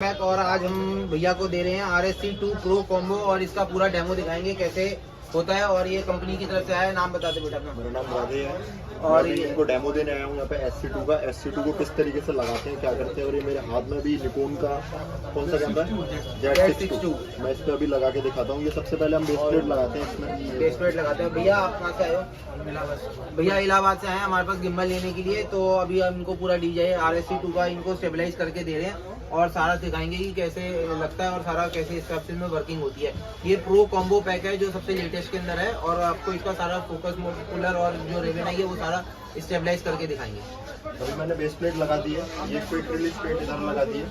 Back और आज हम भैया को दे रहे हैं RSC2 प्रो कॉम्बो और इसका पूरा डेमो दिखाएंगे कैसे होता है। और ये कंपनी की तरफ से आया है। नाम बता दे बेटा अपना। मेरा नाम राधे है और मैं ये इनको डेमो देने आया हूँ यहाँ पे SC2 का। SC2 को किस तरीके से लगाते हैं, क्या करते हैं। और ये मेरे हाथ में भी निकोन का कौन सा कैमरा है, Z6II। मैं इस पर अभी लगा के दिखाता हूँ। ये सबसे पहले हम बेस प्लेट लगाते हैं इसमें। बेस प्लेट लगाते हैं। भैया आप कहाँ से आए हो? भैया इलाहाबाद से आए हैं हमारे पास गिम्बल लेने के लिए। तो अभी हम इनको पूरा DJI RSC2 का इनको स्टेबलाइज करके दे रहे हैं और सारा सिखाएंगे कि कैसे लगता है और सारा कैसे इस कैप्सूल में वर्किंग होती है। ये प्रो कॉम्बो पैक है जो सबसे लेटेस्ट के अंदर है और आपको इसका सारा फोकस कूलर और जो रेवेन है वो सारा स्टेबलाइज करके दिखाएंगे। अभी मैंने बेस प्लेट लगा दी है। ये क्विक रिलीज प्लेट इधर लगा दी है।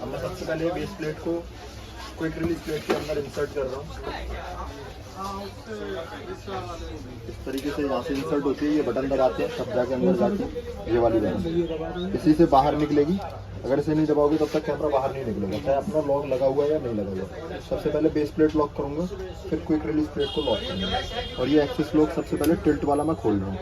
अब मैं सबसे पहले बेस प्लेट को क्विक रिलीज प्लेट के अंदर इंसर्ट कर रहा हूँ। इस तरीके से यहाँ से इंसर्ट होती है। ये बटन दबाते हैं तब जाके अंदर जाती है ये वाली बटन, इसी से बाहर निकलेगी। अगर इसे नहीं दबाओगे तब तक कैमरा बाहर नहीं निकलेगा, चाहे अपना लॉक लगा हुआ है या नहीं लगा हुआ। सबसे पहले बेस प्लेट लॉक करूंगा, फिर क्विक रिलीज प्लेट को लॉक करूंगा। और ये एक्सेस लॉक सबसे पहले टिल्ट वाला मैं खोल रहा हूँ।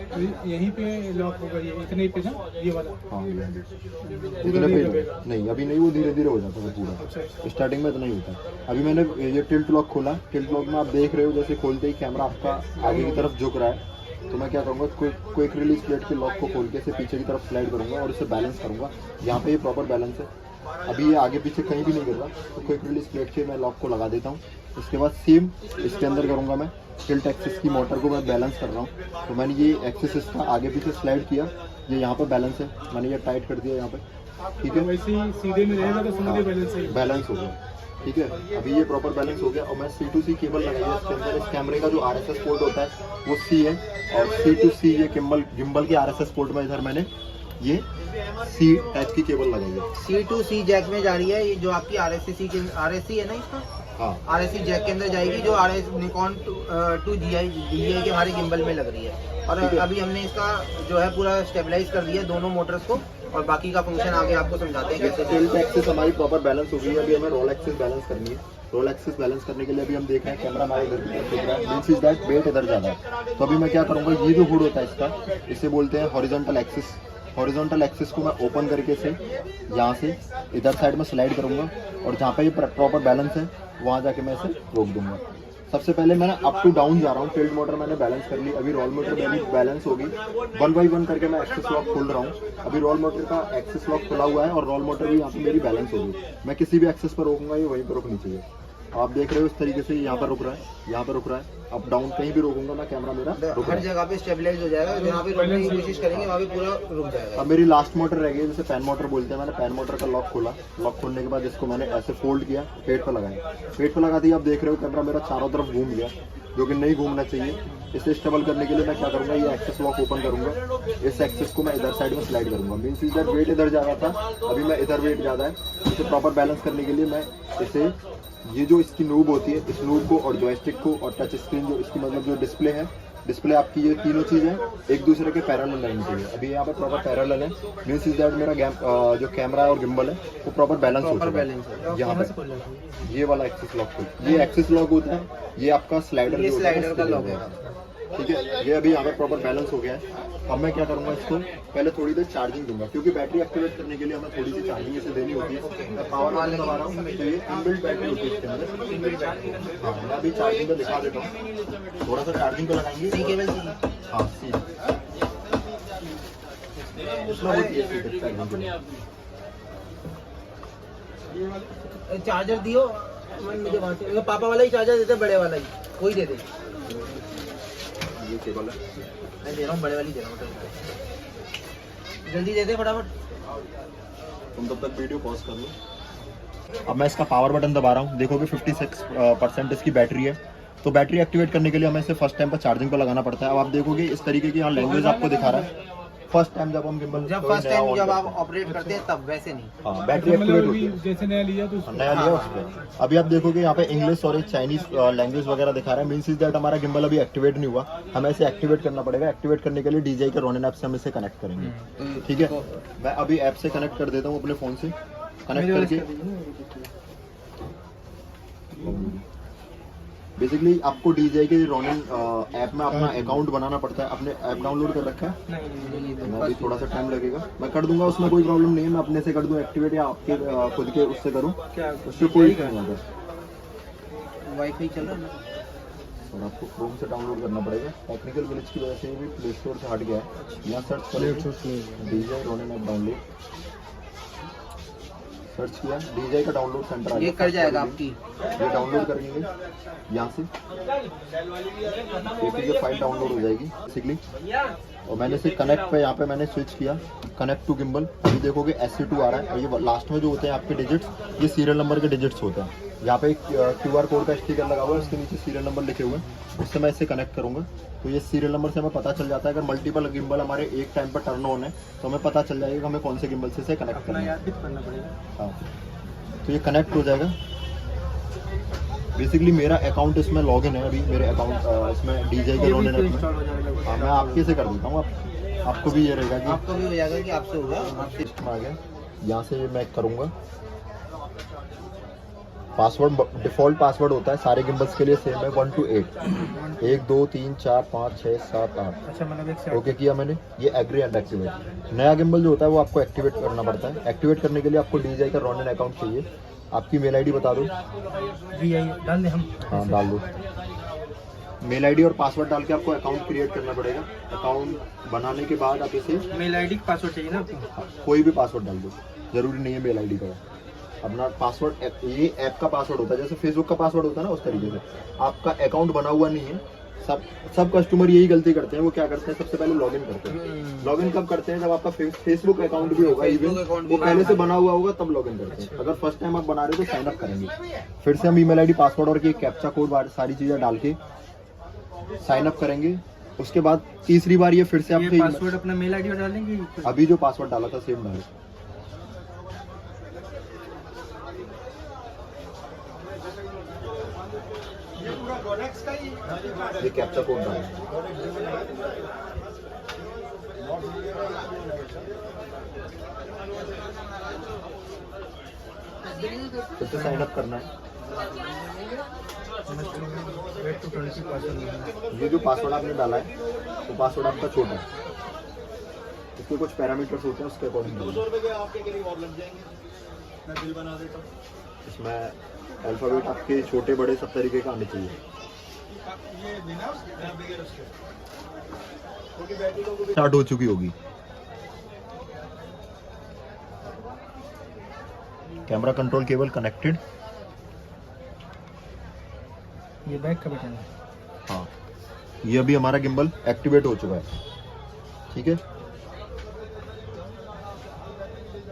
यहीं पे लॉक होगा, ये इतने पे ना, ये वाला। हाँ इतने पे नहीं, अभी नहीं, वो धीरे धीरे हो जाता है पूरा। स्टार्टिंग में तो नहीं होता। अभी मैंने ये टिल्ट लॉक खोला। टिल्ट लॉक में आप देख रहे हो जैसे खोलते ही कैमरा आपका आगे की तरफ झुक रहा है। तो मैं क्या करूँगा, क्विक रिलीज प्लेट के लॉक को खोल के इसे पीछे की तरफ स्लाइड करूँगा और इसे बैलेंस करूँगा। यहाँ पे ये प्रॉपर बैलेंस है। अभी ये आगे पीछे कहीं भी नहीं कर रहा। तो क्विक रिलीज प्लेट के मैं लॉक को लगा देता हूँ। उसके बाद सेम इसके अंदर करूँगा मैं टिल्ट एक्सिस की मोटर को मैं बैलेंस कर रहा हूँ। तो मैंने ये एक्सिस इसका आगे पीछे स्लाइड किया, ये यहाँ पर बैलेंस है। मैंने ये टाइट कर दिया यहाँ पे, ठीक है। वैसे ही सीधे में रहेगा तो सीधे बैलेंस है, बैलेंस हो गया, ठीक है। अभी ये प्रॉपर बैलेंस हो गया। और मैं C2C केबल लगाई है इसके अंदर। इस कैमरे का जो RSS पोर्ट होता है वो C है और C2C ये गिम्बल के RSS पोर्ट में इधर मैंने ये C टाइप की केबल लगाई है। C2C जैक में जा रही है ये जो आपकी RSC है ना इसका। हाँ RSC जैक के अंदर जाएगी जो निकॉन 2GI के हमारे गिम्बल में लग रही है। और अभी हमने इसका जो है पूरा स्टेबलाइज कर दिया दोनों मोटर्स को और बाकी का फंक्शन आगे आपको समझाते हैं कैसे। टिल्ट एक्सिस हमारी प्रॉपर बैलेंस हो गई है। अभी हमें रोल एक्सिस बैलेंस करनी है। रोल एक्सिस बैलेंस करने के लिए अभी हम देख रहे हैं कैमरा हमारे इधर की तरफ दिख रहा है, मींस इज दैट वेट इधर ज़्यादा है। तो अभी मैं क्या करूँगा, ये जो हुड होता है इसका, इसे बोलते हैं हॉरिजॉन्टल एक्सिस। हॉरिजॉन्टल एक्सिस को मैं ओपन करके इसे यहाँ से इधर साइड में स्लाइड करूँगा और जहाँ पे ये प्रॉपर बैलेंस है वहाँ जाके मैं इसे रोक दूँगा। सबसे पहले मैंने अप टू डाउन जा रहा हूँ। टिल्ट मोटर मैंने बैलेंस कर ली। अभी रोल मोटर मेरी बैलेंस होगी। 1 बाई 1 करके मैं एक्सेस लॉक खोल रहा हूँ। अभी रोल मोटर का एक्सेस लॉक खुला हुआ है और रोल मोटर भी यहाँ पे मेरी बैलेंस होगी। मैं किसी भी एक्सेस पर रोकूंगा, ये वहीं पर रुकनी चाहिए। आप देख रहे हो इस तरीके से यहाँ पर रुक रहा है, यहाँ पर रुक रहा है। अप डाउन कहीं भी रोकूंगा मैं, कैमरा मेरा हर जगह पे स्टेबलाइज हो जाएगा। जहाँ पे रोकने की कोशिश करेंगे वहाँ पे पूरा रुक जाएगा। अब मेरी लास्ट मोटर रह गई, जैसे पैन मोटर बोलते हैं। मैंने पैन मोटर का लॉक खोला। लॉक खोलने के बाद इसको मैंने ऐसे फोल्ड किया, पेट पर लगाया। पेट पर लगा दिया। आप देख रहे हो कैमरा मेरा चारों तरफ घूम गया, जो कि नहीं घूमना चाहिए। इसे स्टेबल करने के लिए मैं क्या करूँगा, ये एक्सेस लॉक ओपन करूँगा। इस एक्सेस को मैं इधर साइड में स्लाइड करूँगा। मीन्स इधर वेट इधर जा रहा था, अभी मैं इधर वेट ज़्यादा है। इसे प्रॉपर बैलेंस करने के लिए मैं इसे ये जो इसकी नूब होती है, इस नूब को और जॉयस्टिक को और टच स्क्रीन जो इसकी मतलब जो डिस्प्ले है, डिस्प्ले आपकी ये तीनों चीज़ें एक दूसरे के पैरेलल रहनी चाहिए। अभी यहाँ पर प्रॉपर पैरेलल है। मीन्स इज दैट मेरा जो कैमरा और गिम्बल है वो प्रॉपर बैलेंस हो चुका है। यहाँ पर ये वाला एक्सिस लॉक, ये एक्सिस लॉक होता है। ये आपका स्लाइडर का लॉक है, ठीक है। ये अभी यहाँ पर प्रॉपर बैलेंस हो गया है। अब मैं क्या करूँगा, इसको पहले थोड़ी देर चार्जिंग दूंगा, क्योंकि बैटरी एक्टिवेट करने के लिए हमें थोड़ी सी चार्जिंग इसे देनी होती है। मैं पावर वाले दबा रहा हूँ, तो ये इनबिल्ट बैटरी होती है इसके अंदर। हाँ, मैं अभी चार्जिंग पे दिखा देता हूँ। थोड़ा सा चार्जिंग पे लगाएंगे। सी केबल हाँ, सी उसमें होती है चार्जिंग। चार्जर दियो मुझे वहाँ से। पापा वाला ही चार्जर देते, बड़े वाला ही कोई दे दे। ये केबल है, मैं दे रहा हूँ, बड़े वाली दे रहा हूँ। जल्दी दे दे फटाफट। तुम तब तक वीडियो पॉज कर लो। अब मैं इसका पावर बटन दबा रहा हूँ। देखोगे 56% इसकी बैटरी है। तो बैटरी एक्टिवेट करने के लिए हमें इसे फर्स्ट टाइम पर चार्जिंग पर लगाना पड़ता है। अब आप देखोगे इस तरीके की यहाँ लैंग्वेज आपको दिखा रहा है। फर्स्ट टाइम जब हम गिम्बल जब आप ऑपरेट करते हैं तब, वैसे नहीं। हाँ, बैटरी एक्टिवेट होती है। जैसे नया लिया तो नया लिया उस पर। अभी आप देखोगे यहाँ पे इंग्लिश और एक चाइनीज लैंग्वेज वगैरह दिखा रहा है। मीन्स इज दैट हमारा गिम्बल अभी एक्टिवेट नहीं हुआ, हमें इसे एक्टिवेट करना पड़ेगा। एक्टिवेट करने के लिए DJI के रोनिन ऐप से हम इसे कनेक्ट करेंगे, ठीक है। मैं अभी ऐप से कनेक्ट कर देता हूँ, अपने फ़ोन से कनेक्ट करके। बेसिकली आपको DJI के रोनिन ऐप में अपना अकाउंट बनाना पड़ता है। आपने ऐप डाउनलोड कर रखा है? नहीं मैं अभी थोड़ा सा टाइम लगेगा, मैं कर दूंगा, उसमें कोई प्रॉब्लम नहीं है। मैं अपने से कर दूं एक्टिवेट या आपके खुद के उससे करूं, क्या उससे कोई नहीं होगा। वाईफाई चल रहा है ना? और आपको क्रोम से डाउनलोड करना पड़ेगा। टेक्निकल ग्लिच की वजह से भी प्ले स्टोर से हट गया है। यहाँ सर्च करें DJI Ronin app download, search किया, DJI का डाउनलोड सेंटर आ ये गया। कर जाएगा आपकी। ये डाउनलोड करेंगे यहाँ से, APK फाइल डाउनलोड हो जाएगी बेसिकली। और मैंने से कनेक्ट पे यहाँ पे मैंने स्विच किया, कनेक्ट टू गिम्बल। अभी देखोगे SC2 आ रहा है, और ये लास्ट में जो होते हैं आपके डिजिट्स, ये सीरियल नंबर के डिजिट्स होते हैं। यहाँ पे एक QR कोड का स्टिकर लगा हुआ है, उसके नीचे सीरियल नंबर लिखे हुए हैं, उससे मैं इसे कनेक्ट करूँगा। तो ये सीरियल नंबर से हमें पता चल जाता है अगर मल्टीपल गिम्बल हमारे एक टाइम पर टर्न ऑन है, तो हमें पता चल जाएगा हमें कौन से गिम्बल से इसे कनेक्ट करना है। याद भी करना पड़ेगा। हाँ, तो ये कनेक्ट हो जाएगा। बेसिकली मेरा अकाउंट इसमें लॉगिन है अभी, मेरे अकाउंट इसमें DJI के रोनिन ऐप में। हाँ, मैं आपके से कर देता हूँ, आपको भी ये रहेगा कि आपको भी हो जाएगा कि आपसे होगा। आपसे आ गया। यहाँ से मैं करूँगा, पासवर्ड डिफ़ॉल्ट पासवर्ड होता है सारे गिम्बल्स के लिए सेम है, 1 to 8, 1 2 3 4 5 6 7 8। अच्छा, मतलब एक ओके किया मैंने, ये एग्री एंड एक्टिवेट। नया गिम्बल जो होता है वो आपको एक्टिवेट करना पड़ता है। एक्टिवेट करने के लिए आपको DJI का रोनिन अकाउंट चाहिए। आपकी मेल ID बता दो। VI डाल दे हम। हाँ, डाल दो। मेल ID और पासवर्ड डाल के आपको अकाउंट क्रिएट करना पड़ेगा। अकाउंट बनाने के बाद आप इसे मेल ID पासवर्ड चाहिए ना आपको? कोई भी पासवर्ड डाल दो, जरूरी नहीं है मेल ID का। अपना पासवर्ड, ये ऐप का पासवर्ड होता है, जैसे फेसबुक का पासवर्ड होता है ना, उस तरीके से। आपका अकाउंट बना हुआ नहीं है। सब कस्टमर यही गलती करते हैं। वो क्या करते हैं, सबसे पहले लॉगिन करते हैं। लॉगिन कब करते हैं, जब आपका फेसबुक अकाउंट भी होगा, इवन वो पहले से बना हुआ होगा, तब लॉगिन करते हैं। अगर फर्स्ट टाइम आप बना रहे हो तो साइन अप करेंगे, फिर से हम ईमेल ID पासवर्ड और कैप्चा कोड सारी चीजें डाल के साइन अप करेंगे। उसके बाद तीसरी बार ये फिर से आप पासवर्ड अपना मेल ID में डालेंगे। अभी जो पासवर्ड डाला था सेम डालें। ये कैप्चा कोड डालें, फिर से साइन अप करना है। ये जो पासवर्ड आपने डाला है वो पासवर्ड आपका छोटा है, इसके कुछ पैरामीटर्स होते हैं, उसके अकॉर्डिंग इसमें अल्फाबेट आपके छोटे बड़े सब तरीके का आने चाहिए। स्टार्ट हो चुकी होगी। Camera control cable connected. ये बैक का बटन है। हाँ, ये अभी हमारा गिम्बल एक्टिवेट हो चुका है। ठीक है,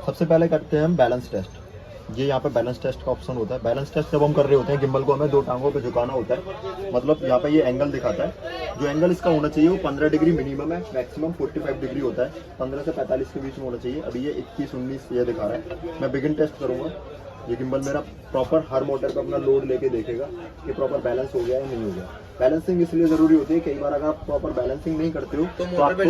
सबसे पहले करते हैं हम बैलेंस टेस्ट। ये यहाँ पे बैलेंस टेस्ट का ऑप्शन होता है। बैलेंस टेस्ट जब हम कर रहे होते हैं, गिम्बल को हमें 2 टांगों पे झुकाना होता है। मतलब यहाँ पे ये एंगल दिखाता है, जो एंगल इसका होना चाहिए वो 15 डिग्री मिनिमम है, मैक्सिमम 45 डिग्री होता है। 15 से 45 के बीच में होना चाहिए। अभी ये 21 19 ये दिखा रहा है। मैं बिगिन टेस्ट करूंगा। ये गिम्बल मेरा प्रॉपर हर मोटर पे अपना लोड लेके देखेगा कि प्रॉपर बैलेंस हो गया या नहीं हो गया। बैलेंसिंग इसलिए जरूरी होती है, कई बार अगर आप प्रॉपर बैलेंसिंग नहीं करते हो तो मोटर पे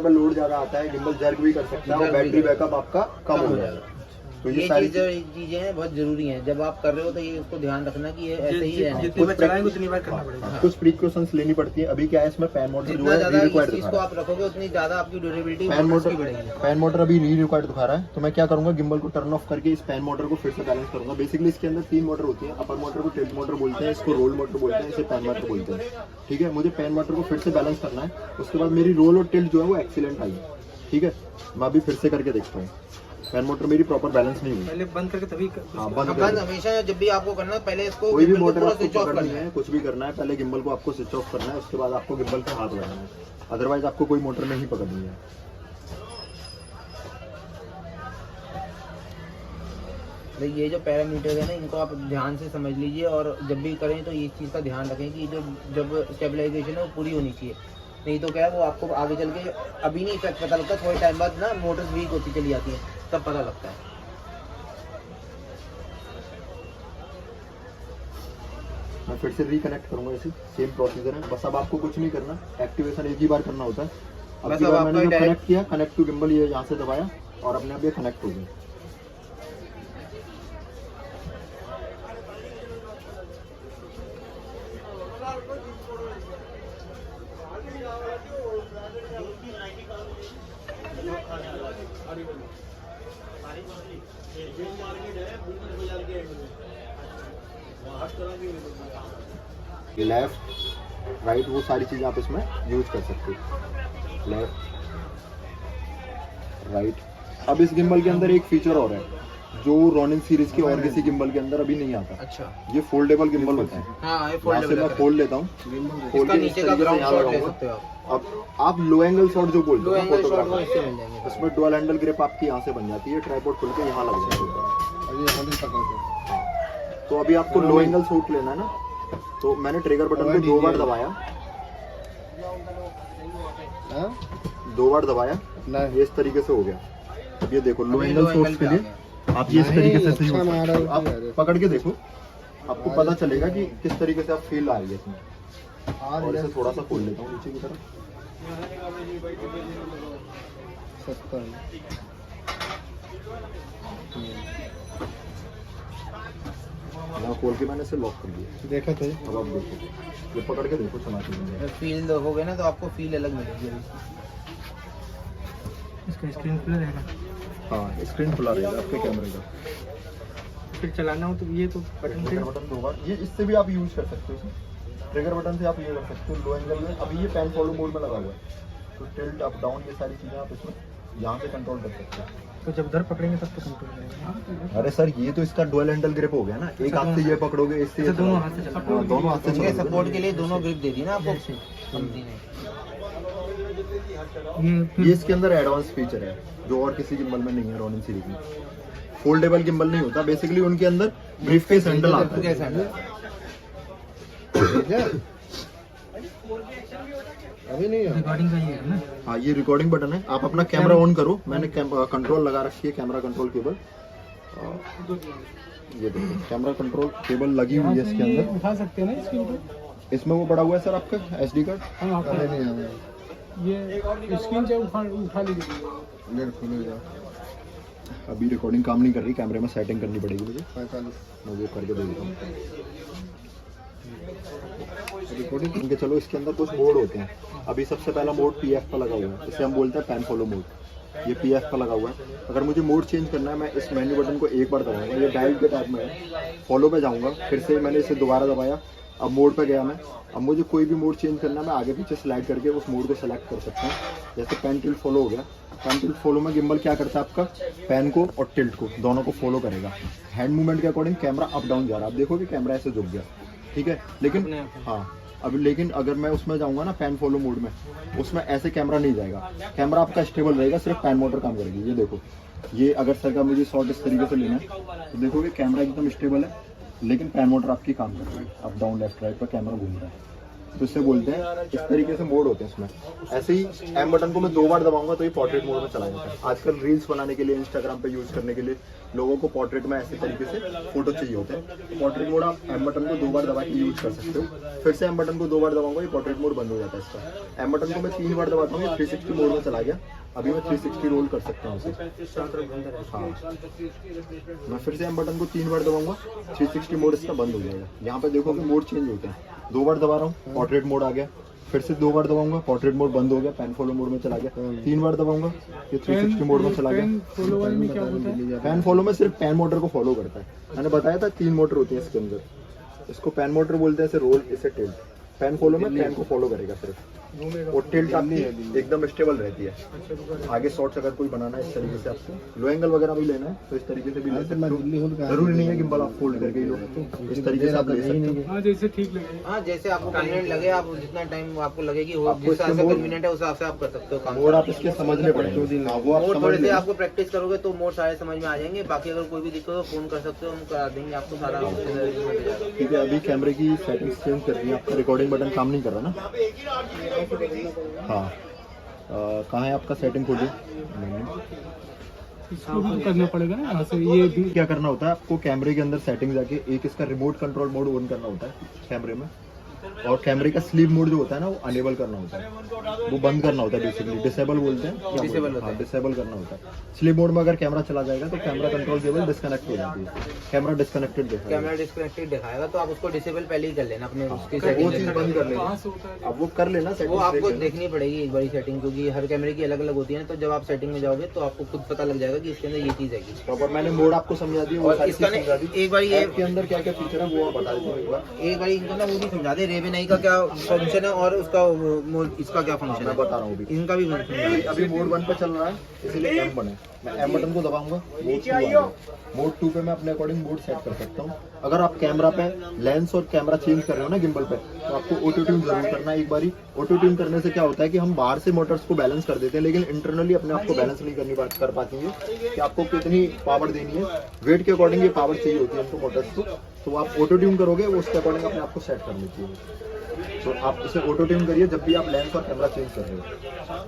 लोड ज्यादा आता है, गिम्बल जर्क भी कर सकता है और बैटरी बैकअप आपका कम हो जाएगा। तो ये सारी चीजें हैं बहुत जरूरी हैं। जब आप कर रहे हो तो ये उसको ध्यान रखना कि ये ऐसे ही है। जितनी बार चलाएंगे उतनी बार करना पड़ेगा। कुछ प्रिकॉशंस लेनी पड़ती है। अभी क्या है, इसमें पैन मोटर जो जितना है ज्यादा रिक्वायर्ड इस चीज दिखा को रहा है। आप रखोगे उतनी ज्यादा आपकी ड्यूरेबिलिटी बढ़ेगी। पैन मोटर अभी री रिक्वायर्ड दिखा रहा है, तो मैं क्या करूंगा, गिम्बल को टर्न ऑफ करके इस पैन मोटर को फिर से बैलेंस करूंगा। बेसिकली इसके अंदर 3 मोटर होती है। अपर मोटर को टिल्ट मोटर बोलते हैं, इसको रोल मोटर बोलते हैं, इसे पैन मोटर बोलते हैं। ठीक है, मुझे पैन मोटर को फिर से बैलेंस करना है। उसके बाद मेरी रोल और टिल्ट जो है वो एक्सीलेंट आई। ठीक है, मैं अभी फिर से करके देखता हूँ। पैन मोटर मेरी प्रॉपर बैलेंस नहीं हुई। पहले बंद करके तभी हाँ, बंद हमेशा जब भी आपको करना है पहले इसको कोई भी गिम्बल को मोटर पूरा आपको स्विच ऑफ पकड़नी करना है, कुछ भी करना है, पहले गिम्बल को आपको स्विच ऑफ करना है। उसके बाद आपको गिम्बल पे हाथ लगाना है, अदरवाइज आपको कोई मोटर नहीं पकड़नी है। ये जो पैरामीटर है ना, इनको आप ध्यान से समझ लीजिए और जब भी करें तो ये चीज़ का ध्यान रखें कि जब स्टेबलाइजेशन है वो पूरी होनी चाहिए। नहीं तो क्या है, वो आपको आगे चल के अभी नहीं इफेक्ट पता लगता, थोड़े टाइम बाद ना मोटर्स वीक होती चली जाती है, तब पता लगता है। मैं फिर से रिकनेक्ट करूंगा, इसी सेम प्रोसीजर है। बस अब आपको कुछ नहीं करना, एक्टिवेशन एक ही बार करना होता है। अब बस की अब बार आपका मैंने direct- कनेक्ट किया, कनेक्ट टू गिम्बल, ये यहाँ से दबाया और अपने आप ये कनेक्ट हो गया। लेफ्ट राइट वो सारी चीज़ें आप इसमें यूज कर सकते हो। Left right. अब इस गिम्बल के अंदर एक फीचर और है जो रोनिन सीरीज की और किसी गिम्बल के अंदर अभी नहीं आता। अच्छा, ये फोल्डेबल गिम्बल होता है। हाँ, ये यहाँ से फोल्डेबल मैं खोल लेता हूँ, खोल इसका के इस नीचे का तरीके से ग्राउंड यहाँ शॉट ले लगाऊंगा। सकते हो आप। अब आप लो एंगल शॉट जो बोलते लो हो एंगल शॉट वो फोटोग्राफर, इससे मिल जाएंगे। इसमें डुअल हैंडल ग्रिप आपकी यहाँ से बन जाती है, ट्राइपॉड खुल के यहाँ लग जाएगा। तो अभी आपको लो एंगल शॉट लेना है ना, तो मैंने ट्रिगर बटन को 2 बार दबाया, 2 बार दबाया, ये इस तरीके से हो गया। अब ये देखो लो एंगल शॉट्स के लिए आप ये इस तरीके से यूज करते हो। आप पकड़ के देखो, आपको पता चलेगा कि किस तरीके से आप फील आ रही है इसमें। और इसे थोड़ा सा खोल लेता हूँ नीचे की तरफ। यहाँ खोल के मैंने इसे लॉक कर दिया। देखा थे अब आप देखो, ये पकड़ के देखो, चला के देखो। फील देखोगे ना तो आपको फील अलग मिलेगी। इसका स्क्रीन खुला रहेगा, हाँ स्क्रीन खुला रहेगा आपके कैमरे का। फिर चलाना हो तो ये तो बटन से ट्रिगर बटन 2 बार, ये इससे भी आप यूज कर सकते हो। ट्रिगर बटन से आप ये कर सकते हो लो एंगल में। अभी ये पैन फॉलो मोड में लगा हुआ है, तो टिल्ट अप डाउन ये सारी चीज़ें आप इसमें यहाँ से कंट्रोल कर सकते हो। तो जब उधर पकड़ेंगे तब तो कंट्रोल करेंगे। अरे सर ये तो इसका डुअल हैंडल ग्रिप हो गया ना, एक हाथ से ये पकड़ोगे, इससे ये दोनों हाथ से चला, हाँ, दोनों हाथ से इनके चलाओगे। सपोर्ट के लिए दोनों ग्रिप दे दी ना आपको कंपनी ने। ये इसके अंदर एडवांस फीचर है जो और किसी गिम्बल में नहीं है रोनिन सीरीज में। फोल्डेबल गिम्बल नहीं होता, बेसिकली उनके अंदर ब्रीफकेस हैंडल आता है। कैसा है? अभी नहीं है। रिकॉर्डिंग का ये है ना। हाँ ये रिकॉर्डिंग बटन है। आप अपना कैमरा ऑन करो, मैंने कंट्रोल लगा रखी है, कैमरा कंट्रोल केबल। ये देखो कैमरा कंट्रोल केबल लगी हुई है इसके अंदर। उठा सकते हैं ना स्क्रीन पे। इसमें वो पड़ा हुआ है सर आपका एसडी कार्ड। हाँ, ये स्क्रीन से उठा लीजिए। अभी रिकॉर्डिंग काम नहीं कर रही, कैमरे में सेटिंग करनी पड़ेगी मुझे। मैं वो करके देखता हूँ रिकॉर्डिंग करके। चलो इसके अंदर कुछ मोड होते हैं। अभी सबसे पहला मोड पीएफ का लगा हुआ है, इसे हम बोलते हैं पैन फॉलो मोड। ये पीएफ का लगा हुआ है। अगर मुझे मोड चेंज करना है, मैं इस मेन्यू बटन को एक बार दबाऊंगा, ये डायल के टाइप में है। फॉलो पे जाऊंगा, फिर से मैंने इसे दोबारा दबाया, अब मोड पे गया मैं। अब मुझे कोई भी मोड चेंज करना है, मैं आगे पीछे स्लाइड करके उस मोड को सेलेक्ट कर सकता हूँ। जैसे पैन टिल्ट फॉलो हो गया। पैन टिल्ट फॉलो में गिम्बल क्या करता है, आपका पैन को और टिल्ट को दोनों को फॉलो करेगा। हैंड मूवमेंट के अकॉर्डिंग कैमरा अप डाउन जा रहा है, आप देखोगे कैमरा ऐसे झुक गया, ठीक है। लेकिन हाँ अब लेकिन अगर मैं उसमें जाऊंगा ना पैन फॉलो मोड में, उसमें ऐसे कैमरा नहीं जाएगा। कैमरा आपका स्टेबल रहेगा, सिर्फ पैन मोटर काम करेगी। ये देखो, ये अगर सर का मुझे शॉट इस तरीके से लेना है तो देखोगे कैमरा एकदम स्टेबल है, लेकिन पैन मोटर आपकी काम कर रही है। अप डाउन लेफ्ट राइट पर कैमरा घूम रहा है। तो इससे बोलते हैं, इस तरीके से मोड होते हैं इसमें। ऐसे ही एम बटन को मैं 2 बार दबाऊंगा तो ये पोर्ट्रेट मोड में चला जाता है। आजकल रील्स बनाने के लिए, इंस्टाग्राम पे यूज करने के लिए लोगों को पोर्ट्रेट में ऐसे तरीके से फोटो चाहिए होते हैं। तो पोर्ट्रेट मोड आप एम बटन को 2 बार दबा के यूज कर सकते हो। फिर से एम बटन को 2 बार दबाऊंगा, ये पोर्ट्रेट मोड बंद हो जाता है इसका। एम बटन को मैं 3 बार दबाता हूँ, ये 360 मोड में चला गया। अभी मैं 360 रोल कर सकता हूँ इसे। हाँ मैं फिर से एम बटन को 3 बार दबाऊंगा, 360 मोड इसका बंद हो जाएगा। यहाँ पे देखो कि मोड चेंज होते हैं। 2 बार दबा रहा हूँ, पोर्ट्रेट मोड आ गया। फिर से 2 बार दबाऊंगा, पोर्ट्रेट मोड बंद हो गया, पैन फॉलो मोड में चला गया। 3 बार दबाऊंगा, ये 360 मोड में चला गया। पैन फॉलो में सिर्फ पैन मोटर को फॉलो करता है। मैंने बताया था 3 मोटर होती है इसके अंदर। इसको पैन मोटर बोलते हैं, इसे रोल, इसे टिल्ट। पैन फॉलो में पैन को फॉलो करेगा सिर्फ, और टिल्ट आपकी एकदम स्टेबल रहती है। आगे शॉट्स अगर कोई बनाना है इस तरीके से, आपको लो एंगल वगैरह भी लेना है तो इस तरीके से भी ले सकते हो। जरूरी नहीं है गिम्बल आप फोल्ड करके ही लो, इस तरीके से आप ले सकते हो। हाँ जैसे ठीक लगे। हाँ जैसे आपको कन्वीनियंट लगे, आप जितना टाइम आपको लगे कि वो जिस हिसाब से कन्वीनियंट है उस हिसाब से आप कर सकते हो काम। मोड आप इसके समझने पड़ेंगे। वो आप मोड समझ थोड़े से लेंगे। आपको प्रैक्टिस करोगे तो मोड सारे समझ में आ जाएंगे। बाकी अगर कोई भी दिक्कत हो फोन कर सकते हो, हम करा देंगे आपको सारा। ठीक है, अभी कैमरे की सेटिंग्स चेंज कर दी है। आपका रिकॉर्डिंग बटन काम नहीं कर रहा ना? हाँ कहाँ है आपका सेटिंग खोलिए। इसको भी करना पड़ेगा ना यहाँ से। ये भी क्या करना होता है आपको, कैमरे के अंदर सेटिंग जाके एक इसका रिमोट कंट्रोल मोड ऑन करना होता है कैमरे में। और कैमरे का स्लीप मोड जो होता है ना, वो अनेबल करना होता है, वो बंद करना होता है, बेसिकली डिसेबल बोलते हैं, Disable होता है। डिसेबल करना होता है। स्लीप मोड में अगर कैमरा चला जाएगा तो कैमरा कंट्रोल केबल डिस्कनेक्ट हो जाती है, कैमरा डिस्कनेक्टेड दिखाएगा। कैमरा डिस्कनेक्टेड दिखाएगा, तो आप उसको डिसेबल पहले ही कर लेना अपने उसकी वो सेटिंग चीज में। बंद कर लेना, कहाँ से होता है? अब वो कर लेना वो सेटिंग आपको देखनी पड़ेगी एक बारी सेटिंग, क्योंकि हर कैमरे की अलग अलग होती है ना, तो जब आप सेटिंग में जाओगे तो आपको खुद पता लग जाएगा कि इसके अंदर ये चीज़ है। प्रॉपर मैंने मोड आपको समझा दिया, वो और सारी इसका चीज़ समझा दी। एक बार ये ऐप के अंदर क्या क्या फीचर है वो आप बता देते हो एक बार। एक बार इनको ना वो भी समझा दे, रेवन आई का क्या फंक्शन है और उसका इसका क्या फंक्शन मैं है, बता रहा हूँ अभी। इनका भी समझा दे। अभी मोड 1 पे चल रहा है, इसलिए एम बने, मैं एम बटन को दबाऊंगा, मोड 2 आ गया। मोड 2 पे मैं अपने अकॉर्डिंग मोड सेट कर सकता हूँ। अगर आप कैमरा पे लेंस और कैमरा चेंज कर रहे हो ना गिम्बल पे, तो आपको ऑटो ट्यून जरूर करना है एक बारी। ऑटो ट्यून करने से क्या होता है कि हम बाहर से मोटर्स को बैलेंस कर देते हैं, लेकिन इंटरनली अपने आप को बैलेंस नहीं कर पाएंगे कि आपको कितनी पावर देनी है। वेट के अकॉर्डिंग ये पावर चाहिए होती है हमको मोटर्स को, तो आप ऑटो ट्यून करोगे, वो उसके अकॉर्डिंग अपने आप को सेट कर लेती है। तो आप इसे ऑटो ट्यून करिए जब भी आप लेंस और कैमरा चेंज कर रहे हो,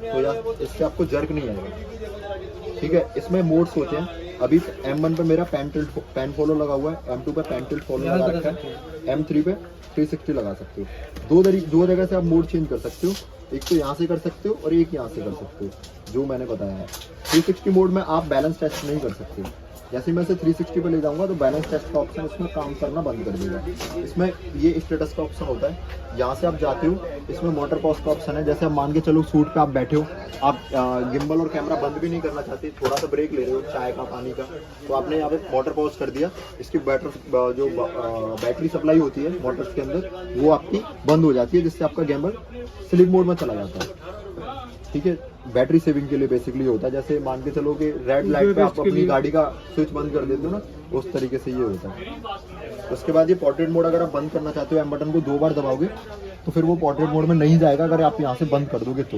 तो यार इससे आपको जर्क नहीं आएगा। ठीक है, इसमें मोड्स होते हैं। अभी M1 पे मेरा पैन फॉलो लगा हुआ है, M2 पे पैन टिल्ट फॉलो लगा रखा है, M3 पे 360 लगा सकते हो। दो जगह से आप मोड चेंज कर सकते हो, एक तो यहाँ से कर सकते हो और एक यहाँ से कर सकते हो, जो मैंने बताया है। 360 मोड में आप बैलेंस टेस्ट नहीं कर सकते। जैसे मैं इसे 360 पे ले जाऊंगा तो बैलेंस टेस्ट का ऑप्शन इसमें काम करना बंद कर देगा। इसमें ये स्टेटस का ऑप्शन होता है, यहाँ से आप जाते हो, इसमें मोटर पॉज का ऑप्शन है। जैसे आप मान के चलो सूट पे आप बैठे हो, आप गिम्बल और कैमरा बंद भी नहीं करना चाहते, थोड़ा सा ब्रेक ले रहे हो चाय का पानी का, तो आपने यहाँ पे मोटर पॉज कर दिया, इसकी बैटरी सप्लाई होती है मोटर्स के अंदर, वो आपकी बंद हो जाती है, जिससे आपका गिम्बल स्लीप मोड में चला जाता है। ठीक है, बैटरी सेविंग के लिए बेसिकली होता है। जैसे मान के चलो कि रेड लाइट पे आप अपनी गाड़ी का स्विच बंद कर देते हो ना, उस तरीके से ये होता है। उसके बाद ये पोर्ट्रेट मोड अगर आप बंद करना चाहते हो, एम बटन को 2 बार दबाओगे तो फिर वो पोर्ट्रेट मोड में नहीं जाएगा। अगर आप यहाँ से बंद कर दोगे तो,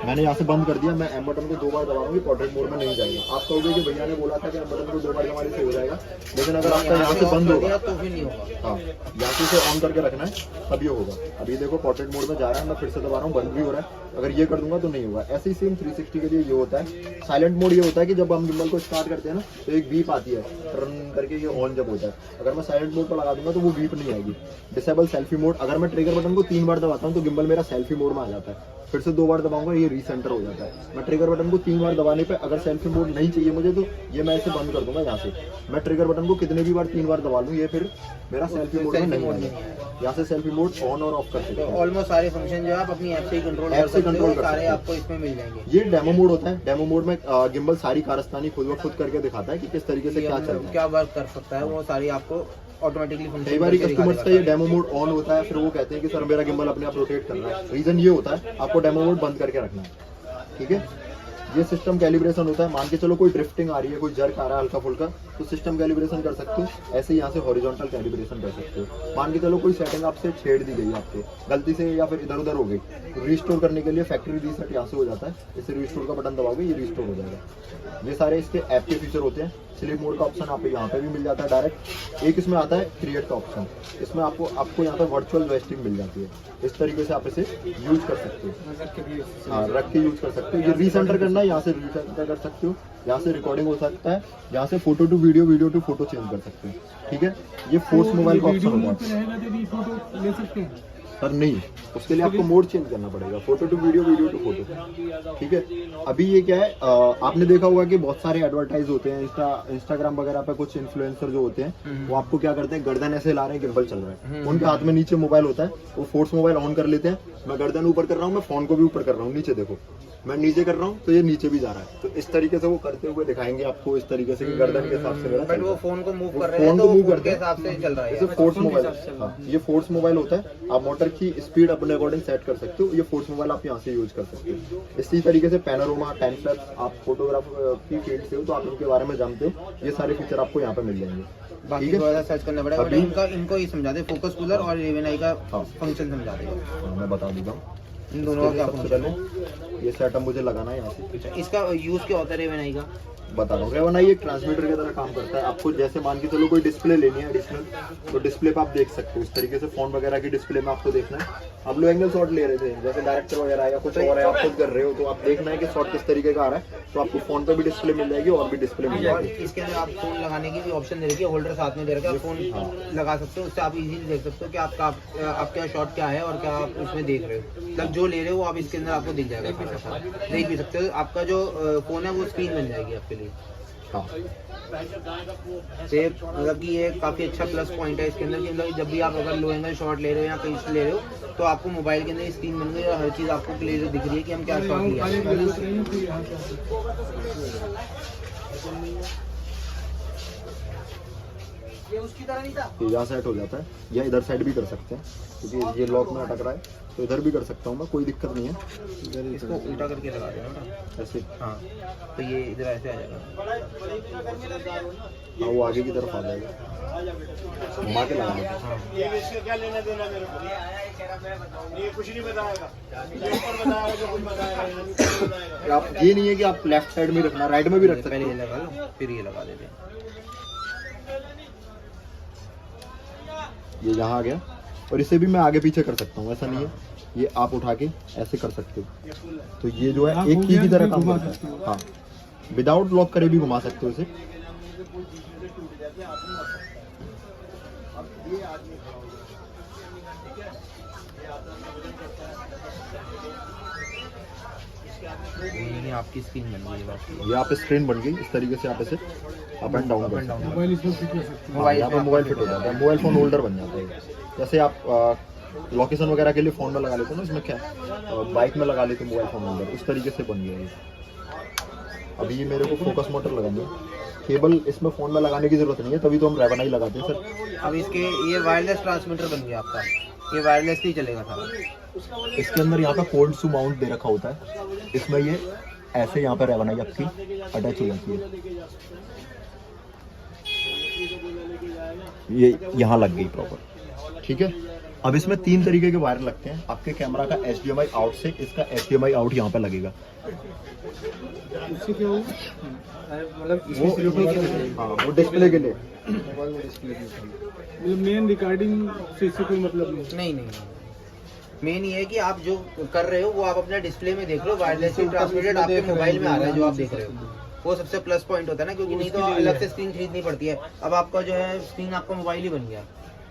मैंने यहाँ से बंद कर दिया, मैं एम बटन को 2 बार दबाऊंगी, पोर्ट्रेट मोड में नहीं जाएगा। आप कहोगे कि भैया ने बोला था कि एम बटन को 2 बार दबाने से हो जाएगा, लेकिन अगर आपका यहाँ से बंद होगा तो फिर नहीं होगा। हाँ, यहाँ से इसे ऑन करके रखना है, तब ये होगा। अभी देखो पोर्ट्रेट मोड में जा रहा है, मैं फिर से दबा रहा हूँ, बंद भी हो रहा है। अगर ये कर दूंगा तो नहीं होगा। ऐसे ही सेम 360 के लिए ये होता है। साइलेंट मोड ये होता है कि जब हम गिम्बल को स्टार्ट करते हैं ना, तो एक बीप आती है, टर्न करके ये ऑन जब होता है। अगर मैं साइलेंट मोड पर लगा दूंगा तो वो बीप नहीं आएगी। डिसेबल सेल्फी मोड, अगर मैं ट्रिगर बटन को 3 बार दबाता हूँ तो गिम्बल मेरा सेल्फी मोड में आ जाता है, फिर से 2 बार दबाऊंगा ये रीसेंटर हो जाता है। मैं ट्रिगर बटन को 3 बार दबाने पे अगर सेल्फी मोड नहीं चाहिए मुझे, तो ये मैं इसे बंद कर दूंगा। यहाँ से मैं ट्रिगर बटन को कितने भी बार 3 बार दबा लूँ, ये फिर मेरा सेल्फी मोड में नहीं आएगा। यहाँ से सेल्फी मोड ऑन और ऑफ कर सकते तो हैं। ऑलमोस्ट सारे फंक्शन जो है आप अपनी ऐप से ही कंट्रोल ऐप कर से सकते कंट्रोल हो, कर सारे सकते हो। आपको इसमें मिल जाएंगे। ये डेमो मोड होता है। डेमो मोड में गिम्बल सारी कारस्तानी खुद ब खुद करके दिखाता है कि किस तरीके से क्या चल रहा है। क्या वर्क कर सकता है, वो सारी आपको ऑटोमेटिकली फंक्शन। कई बार कस्टमर्स का ये डेमो मोड ऑन होता है, फिर वो कहते हैं कि सर मेरा गिम्बल अपने आप रोटेट कर रहा है। रीजन ये होता है, आपको डेमो मोड बंद करके रखना है। ठीक है, ये सिस्टम कैलिब्रेशन होता है। मान के चलो कोई ड्रिफ्टिंग आ रही है, कोई जर्क आ रहा है हल्का फुल्का, तो सिस्टम कैलिब्रेशन कर सकते हो। ऐसे यहाँ से हॉरिजॉन्टल कैलिब्रेशन कर सकते हो। मान के चलो कोई सेटिंग आपसे छेड़ दी गई आपके गलती से या फिर इधर उधर हो गई, तो रिस्टोर करने के लिए फैक्ट्री रीसेट यहाँ से हो जाता है। इसे रिस्टोर का बटन दबाओगे, ये रिस्टोर हो जाएगा। ये सारे इसके ऐप के फीचर होते हैं। स्लीप मोड का ऑप्शन आपको यहाँ पे भी मिल जाता है डायरेक्ट। एक इसमें आता है क्रिएट का ऑप्शन, इसमें आपको यहाँ पे वर्चुअल जॉयस्टिक मिल जाती है। इस तरीके से आप इसे यूज कर सकते हो। हाँ, रख के यूज कर सकते हो। ये रीसेंटर करना है, यहाँ से रीसेंटर कर सकते हो। यहाँ से रिकॉर्डिंग हो सकता है, यहाँ से photo to video, video to photo change कर सकते हो। ठीक है, ये फोर्स मोबाइल का ऑप्शन होता है। रहेगा तो फोटो ले सकते हैं सर नहीं, उसके लिए आपको मोड चेंज करना पड़ेगा, photo to video, video to photo. ठीक है, अभी ये क्या है, आपने देखा होगा कि बहुत सारे एडवर्टाइज होते हैं इंस्टाग्राम वगैरह पे। कुछ इन्फ्लुएंसर जो होते हैं वो आपको क्या करते हैं, गर्दन ऐसे ला रहे हैं, गिम्बल चल रहा है, उनके हाथ में नीचे मोबाइल होता है, वो फोर्स मोबाइल ऑन कर लेते हैं। मैं गर्दन ऊपर कर रहा हूँ, मैं फोन को भी ऊपर कर रहा हूँ, नीचे देखो, मैं नीचे कर रहा हूँ तो ये नीचे भी जा रहा है। तो इस तरीके से वो करते हुए दिखाएंगे आपको, इस तरीके से कि गर्दन के हिसाब से मेरा बट वो फोन को मूव कर रहे हैं, फोन तो को वो मूव फोन करते के हैं, हिसाब से चल रहा है। इसे फोर्स मोबाइल। हाँ, ये फोर्स मोबाइल होता है। आप मोटर की स्पीड अपने अकॉर्डिंग सेट कर सकते हो। ये फोर्स मोबाइल आप यहाँ से यूज कर सकते हो। इसी तरीके से पैनोरामा, टाइम लैप्स, आप फोटोग्राफ की फील्ड से हो तो आप इनके बारे में जानते हो। ये सारे फीचर आपको यहाँ पे मिल जाएंगे। बाकी ठीक है, थोड़ा सा सर्च करना पड़ेगा। बट अभी- इनको ही समझा दे, फोकस कूलर और रेवन आई का हाँ। फंक्शन समझा देगा। हाँ, मैं बता देता हूँ। इन दोनों का क्या सबसे फंक्शन है? पहले ये सेटअप मुझे लगाना है यहाँ से। अच्छा, इसका यूज क्या होता है रेवेनाई का? बता रहा हूँ रेवेनाई एक ट्रांसमीटर की तरह काम करता है। आपको जैसे मान के चलो कोई डिस्प्ले लेनी है एडिशनल, तो डिस्प्ले पे आप देख सकते हो इस तरीके से। फोन वगैरह की डिस्प्ले में आपको देखना है, आप लो एंगल शॉट ले रहे थे जैसे डायरेक्टर वगैरह या कुछ और है, आप खुद कर रहे हो, तो आप देखना है कि शॉट किस तरीके का आ रहा है, तो आपको फोन पे भी डिस्प्ले मिल जाएगी और भी डिस्प्ले मिल और जाएगी। इसके अंदर आप फोन लगाने की भी ऑप्शन दे रखी है, होल्डर साथ में दे रखा है, आप फोन लगा सकते हो, उससे आप इजीली देख सकते हो कि आपका शॉट क्या है और क्या आप उसमें देख रहे हो। मतलब जो ले रहे हो वो आप इसके अंदर आपको दिख जाएगा, देख भी सकते हो। आपका जो फोन है वो स्क्रीन बन जाएगी आपके लिए। हाँ से मतलब कि ये काफ़ी अच्छा प्लस पॉइंट है इसके अंदर कि मतलब जब भी आप अगर लो एंगल शॉट ले रहे हो या कहीं से ले रहे हो, तो आपको मोबाइल के अंदर स्क्रीन बन गई और हर चीज़ आपको क्लियर दिख रही है कि हम क्या शॉट लिया है। ये उसकी तरह नहीं था। ये यहाँ सेट हो जाता है, या इधर साइड भी कर सकते हैं क्योंकि ये लॉक में अटक रहा है, तो इधर भी कर सकता हूँ मैं, कोई दिक्कत नहीं है। इसको उल्टा करके लगा देना ना ऐसे, हाँ, तो ये इधर ऐसे आ जाएगा। हाँ वो आगे की तरफ आ जाएगा, घुमा के लगा देते हैं। ये इसका क्या लेना देना मेरे को? ये कुछ नहीं बताएगा, ये ऊपर बताएगा जो कुछ बताएगा। आप ये नहीं है कि आप लेफ्ट साइड में रखना, राइट में भी रख सकते पहले हो। ये लगा लो फिर ये लगा देते हैं। ये यहाँ आ गया, और इसे भी मैं आगे पीछे कर सकता हूँ, ऐसा नहीं है, ये आप उठा के ऐसे कर सकते हो। तो ये जो है आप एक की तरह काम घुमा करता सकते है। हो। हाँ, विदाउट लॉक करे भी घुमा सकते हो इसे। ये आपकी स्क्रीन बन गई है बाकी। ये आप स्क्रीन बन गई, इस तरीके से आप इसे अप एंड डाउन कर सकते हो। मोबाइल इसमें फिट हो सकते हैं। मोबाइल यहाँ पे मोबाइल फिट हो जाता है, मोबाइल फोन होल्डर बन जाता है। जैसे आप लोकेशन वगैरह के लिए फोन में लगा लेते हो ना, इसमें क्या बाइक में लगा लेते हो मोबाइल फोन होल्डर, उस तरीके से बन गया ये। अभी ये मेरे को फोकस मोटर लगानी है, केबल इसमें फोन में लगाने की जरूरत नहीं है, तभी तो हम रेवेनाई लगाते हैं सर। अब इसके ये वायरलेस ट्रांसमीटर बन गया आपका, ये वायरलेस ही चलेगा था। इसके अंदर यहाँ पे कोल्ड टू माउंट दे रखा होता है, इसमें ये ऐसे यहाँ पे रेवेनाई आपकी अटैच हो जाती है। ये यहाँ लग गई प्रॉपर, ठीक है। अब इसमें 3 तरीके के वायर लगते हैं। आपके कैमरा का HDMI आउट से इसका HDMI आउट यहाँ पे लगेगा। इससे क्या होगा? वो डिस्प्ले के लिए। मतलब मेन रिकॉर्डिंग से इससे कोई मतलब नहीं। नहीं, मेन ये है कि आप जो कर रहे हो वो आप अपना डिस्प्ले में देख रहे हो, वायरलेस ट्रांसमिटेड आपके मोबाइल में आ रहा है जो आप देख रहे हो, वो सबसे प्लस पॉइंट होता है ना, क्योंकि नहीं तो अलग से स्क्रीन खरीदनी पड़ती है। अब आपका जो है स्क्रीन आपका मोबाइल ही बन गया।